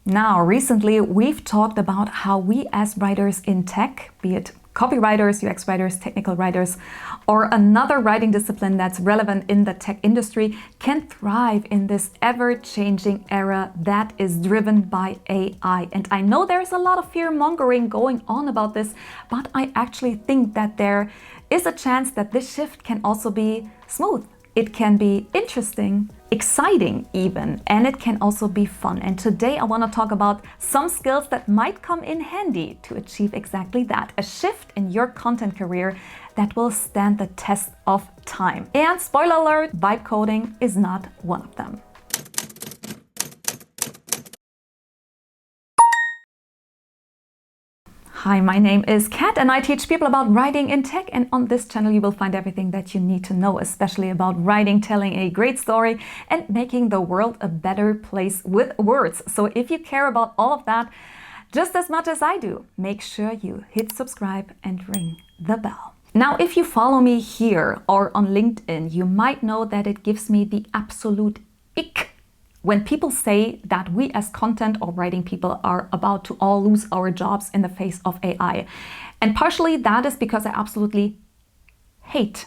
Now, recently we've talked about how we as writers in tech, be it copywriters, UX writers, technical writers, or another writing discipline that's relevant in the tech industry, can thrive in this ever-changing era that is driven by AI. And I know there's a lot of fear-mongering going on about this, but I actually think that there is a chance that this shift can also be smooth. It can be interesting, exciting even, and it can also be fun. And today I want to talk about some skills that might come in handy to achieve exactly that. A shift in your content career that will stand the test of time. And spoiler alert, vibe coding is not one of them. Hi, my name is Kat and I teach people about writing in tech, and on this channel you will find everything that you need to know, especially about writing, telling a great story and making the world a better place with words. So if you care about all of that just as much as I do, make sure you hit subscribe and ring the bell. Now, if you follow me here or on LinkedIn, you might know that it gives me the absolute ick when people say that we as content or writing people are about to all lose our jobs in the face of AI. And partially that is because I absolutely hate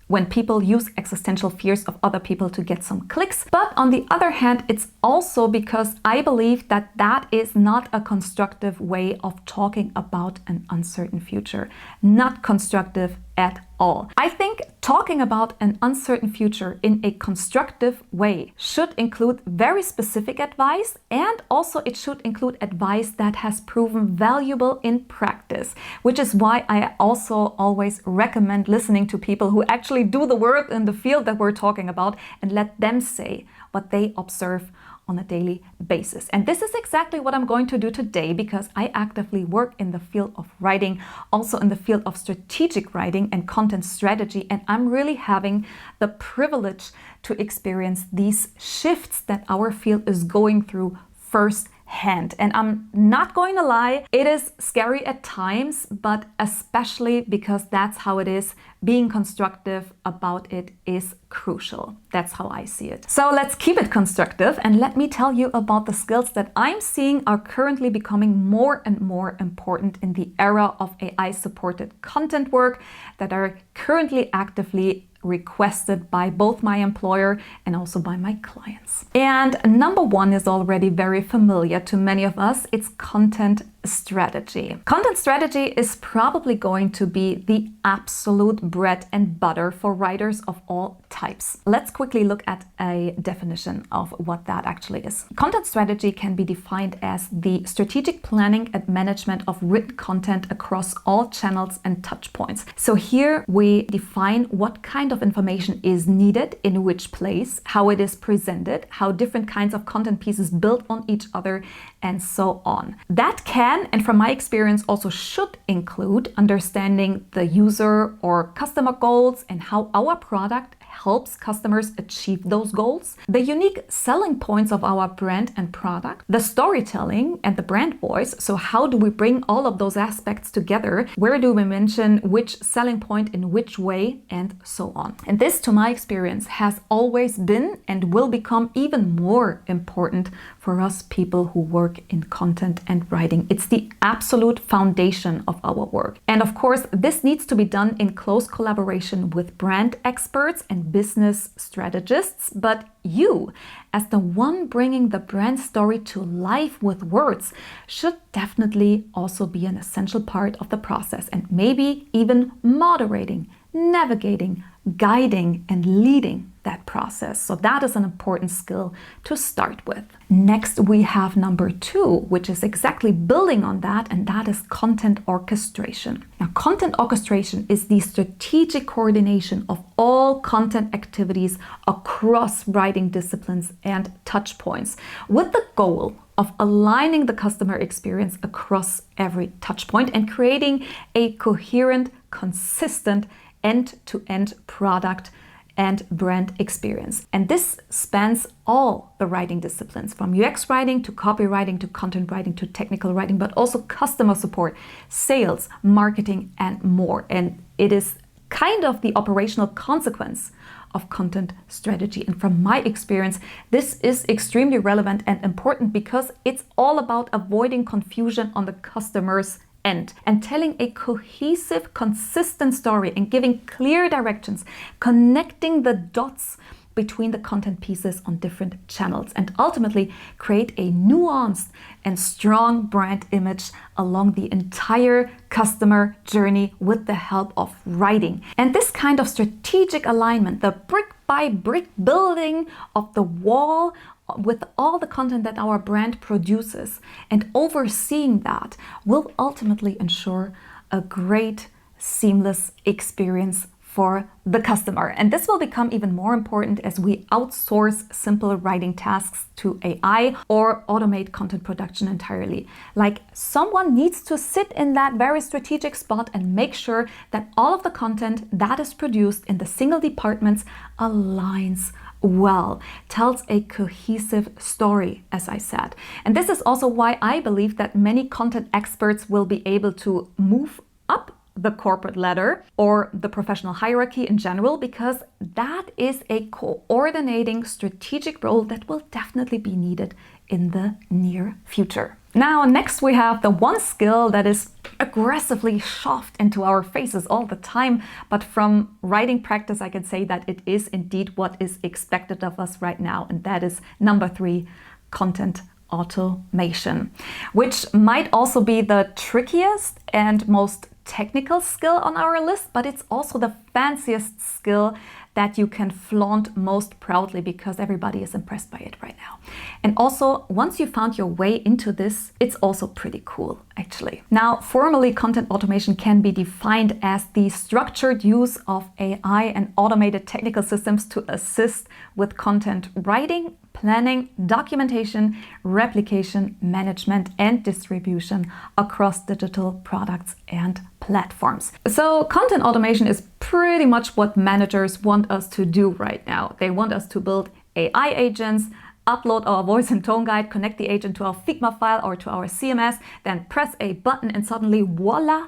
when people use existential fears of other people to get some clicks. But on the other hand, it's also because I believe that that is not a constructive way of talking about an uncertain future. Not constructive at all. I think talking about an uncertain future in a constructive way should include very specific advice, and also it should include advice that has proven valuable in practice, which is why I also always recommend listening to people who actually do the work in the field that we're talking about and let them say what they observe on a daily basis. And this is exactly what I'm going to do today, because I actively work in the field of writing, also in the field of strategic writing and content strategy, and I'm really having the privilege to experience these shifts that our field is going through firsthand. And I'm not going to lie, it is scary at times, but especially because that's how it is. Being constructive about it is crucial. That's how I see it. So let's keep it constructive, and let me tell you about the skills that I'm seeing are currently becoming more and more important in the era of AI-supported content work that are currently actively requested by both my employer and also by my clients. And number one is already very familiar to many of us. It's content strategy. Content strategy is probably going to be the absolute bread and butter for writers of all types. Let's quickly look at a definition of what that actually is. Content strategy can be defined as the strategic planning and management of written content across all channels and touch points. So here we define what kind of information is needed in which place, how it is presented, how different kinds of content pieces build on each other, and so on. That can, and from my experience also should, include understanding the user or customer goals and how our product helps customers achieve those goals, the unique selling points of our brand and product, the storytelling and the brand voice. So how do we bring all of those aspects together? Where do we mention which selling point in which way, and so on. And this, to my experience, has always been and will become even more important for us people who work in content and writing. It's the absolute foundation of our work. And of course, this needs to be done in close collaboration with brand experts and business strategists, but you, as the one bringing the brand story to life with words, should definitely also be an essential part of the process, and maybe even moderating, navigating, guiding, and leading that process. So that is an important skill to start with. Next, we have number two, which is exactly building on that, and that is content orchestration. Now, content orchestration is the strategic coordination of all content activities across writing disciplines and touch points, with the goal of aligning the customer experience across every touch point and creating a coherent, consistent end-to-end product and brand experience. And this spans all the writing disciplines, from UX writing to copywriting to content writing to technical writing, but also customer support, sales, marketing, and more. And it is kind of the operational consequence of content strategy. And from my experience, this is extremely relevant and important because it's all about avoiding confusion on the customer's end and telling a cohesive, consistent story and giving clear directions, connecting the dots between the content pieces on different channels, and ultimately create a nuanced and strong brand image along the entire customer journey with the help of writing. And this kind of strategic alignment, the brick by brick building of the wall with all the content that our brand produces and overseeing that, will ultimately ensure a great, seamless experience for the customer. And this will become even more important as we outsource simple writing tasks to AI or automate content production entirely. Like, someone needs to sit in that very strategic spot and make sure that all of the content that is produced in the single departments aligns well, tells a cohesive story, as I said. And this is also why I believe that many content experts will be able to move up the corporate ladder or the professional hierarchy in general, because that is a coordinating strategic role that will definitely be needed in the near future. Now, next we have the one skill that is aggressively shoved into our faces all the time, but from writing practice, I can say that it is indeed what is expected of us right now, and that is number 3, content automation, which might also be the trickiest and most technical skill on our list, but it's also the fanciest skill that you can flaunt most proudly because everybody is impressed by it right now. And also, once you found your way into this, it's also pretty cool, actually. Now, formally, content automation can be defined as the structured use of AI and automated technical systems to assist with content writing, planning, documentation, replication, management, and distribution across digital products and platforms. So content automation is pretty much what managers want us to do right now. They want us to build AI agents, upload our voice and tone guide, connect the agent to our Figma file or to our CMS, then press a button and suddenly voila,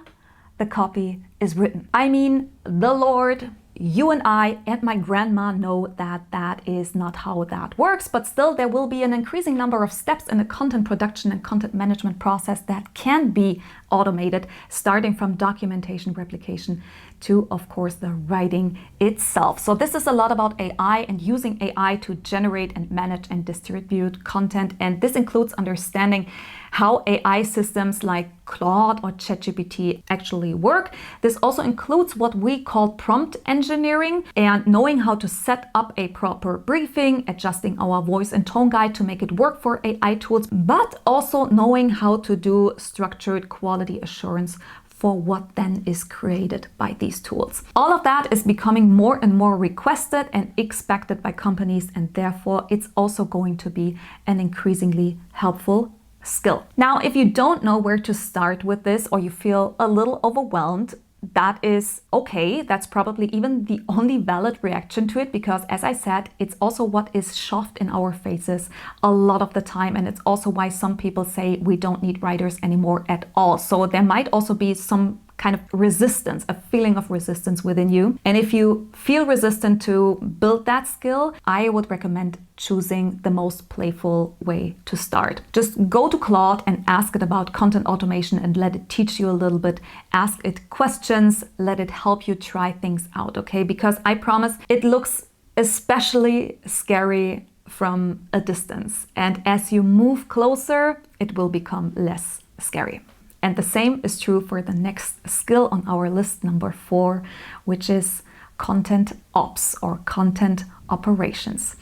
the copy is written. I mean, the Lord, you and I and my grandma know that that is not how that works, but still there will be an increasing number of steps in the content production and content management process that can be automated, starting from documentation, replication, to, of course, the writing itself. So this is a lot about AI and using AI to generate and manage and distribute content. And this includes understanding how AI systems like Claude or ChatGPT actually work. This also includes what we call prompt engineering and knowing how to set up a proper briefing, adjusting our voice and tone guide to make it work for AI tools, but also knowing how to do structured quality assurance for what then is created by these tools. All of that is becoming more and more requested and expected by companies, and therefore it's also going to be an increasingly helpful skill. Now, if you don't know where to start with this or you feel a little overwhelmed, that is okay. That's probably even the only valid reaction to it, because as I said, it's also what is shoved in our faces a lot of the time. And it's also why some people say we don't need writers anymore at all. So there might also be some kind of resistance, a feeling of resistance within you. And if you feel resistant to build that skill, I would recommend choosing the most playful way to start. Just go to Claude and ask it about content automation and let it teach you a little bit. Ask it questions, let it help you try things out, okay? Because I promise it looks especially scary from a distance. And as you move closer, it will become less scary. And the same is true for the next skill on our list, number 4, which is content ops or content operations.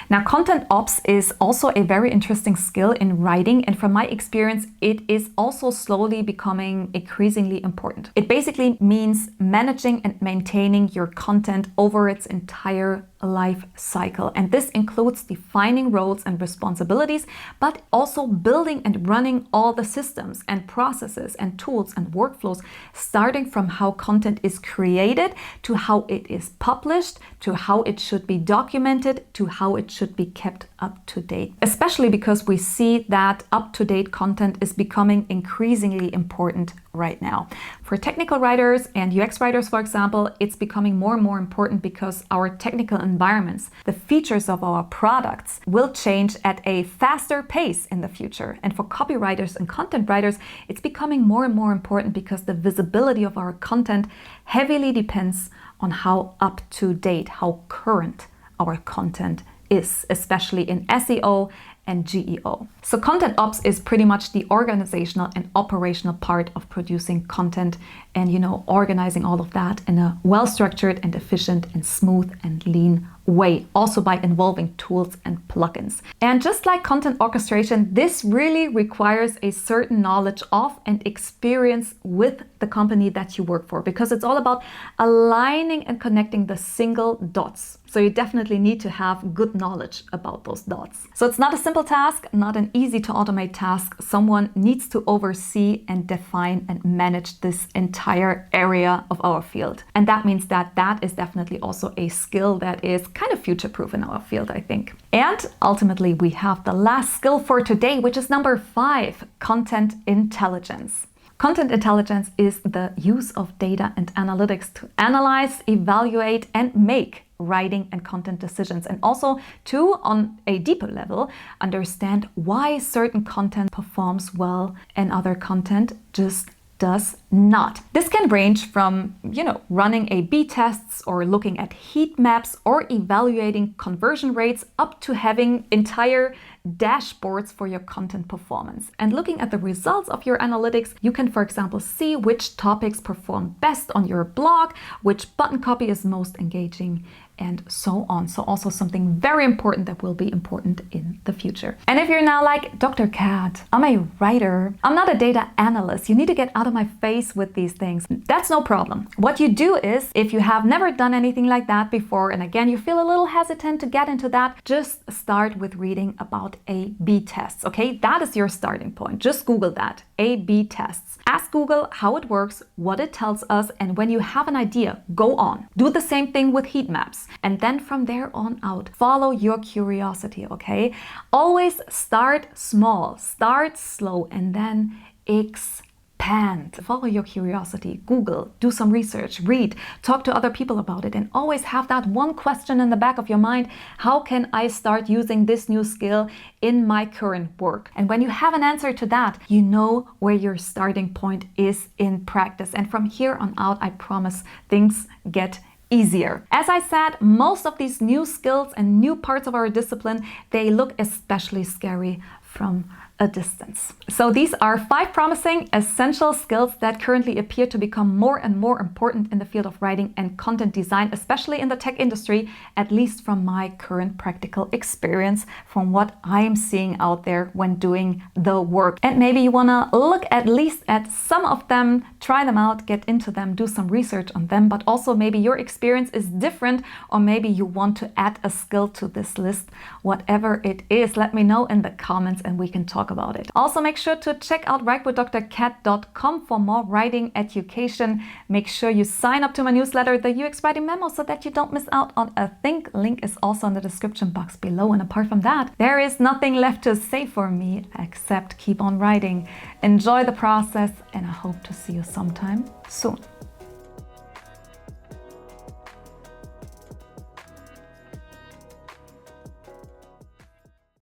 Now, content ops is also a very interesting skill in writing, and from my experience, it is also slowly becoming increasingly important. It basically means managing and maintaining your content over its entire life cycle. And this includes defining roles and responsibilities, but also building and running all the systems and processes and tools and workflows, starting from how content is created to how it is published, to how it should be documented, to how it should be kept up to date, especially because we see that up-to-date content is becoming increasingly important right now. For technical writers and UX writers, for example, it's becoming more and more important because our technical environments, the features of our products, will change at a faster pace in the future. And for copywriters and content writers, it's becoming more and more important because the visibility of our content heavily depends on how up to date, how current our content is, especially in SEO and GEO. So content ops is pretty much the organizational and operational part of producing content and, organizing all of that in a well-structured and efficient and smooth and lean way, also by involving tools and plugins. And just like content orchestration, this really requires a certain knowledge of and experience with the company that you work for, because it's all about aligning and connecting the single dots. So you definitely need to have good knowledge about those dots. So it's not a simple task, not an easy to automate task. Someone needs to oversee and define and manage this entire area of our field. And that means that that is definitely also a skill that is kind of future-proof in our field, I think. And ultimately, we have the last skill for today, which is number 5, content intelligence. Content intelligence is the use of data and analytics to analyze, evaluate, and make writing and content decisions, and also to, on a deeper level, understand why certain content performs well and other content just does not. This can range from, running A/B tests or looking at heat maps or evaluating conversion rates up to having entire dashboards for your content performance. And looking at the results of your analytics, you can, for example, see which topics perform best on your blog, which button copy is most engaging, and so on. So also something very important that will be important in the future. And if you're now like, Dr. Kat, I'm a writer, I'm not a data analyst, you need to get out of my face with these things. That's no problem. What you do is, if you have never done anything like that before, and again, you feel a little hesitant to get into that, just start with reading about A/B tests, okay? That is your starting point. Just Google that, A/B tests. Ask Google how it works, what it tells us, and when you have an idea, go on. Do the same thing with heat maps. And then from there on out, follow your curiosity, okay? Always start small, start slow, and then expand. Follow your curiosity, Google, do some research, read, talk to other people about it, and always have that one question in the back of your mind: how can I start using this new skill in my current work? And when you have an answer to that, you know where your starting point is in practice. And from here on out, I promise things get easier. As I said, most of these new skills and new parts of our discipline, they look especially scary from a distance. So these are 5 promising essential skills that currently appear to become more and more important in the field of writing and content design, especially in the tech industry, at least from my current practical experience, from what I'm seeing out there when doing the work. And maybe you want to look at least at some of them, try them out, get into them, do some research on them, but also maybe your experience is different, or maybe you want to add a skill to this list. Whatever it is, let me know in the comments and we can talk about it. Also, make sure to check out writewithdrkat.com for more writing education. Make sure you sign up to my newsletter, the UX Writing Memo, so that you don't miss out on a thing. Link is also in the description box below. And apart from that, there is nothing left to say for me except keep on writing. Enjoy the process, and I hope to see you sometime soon.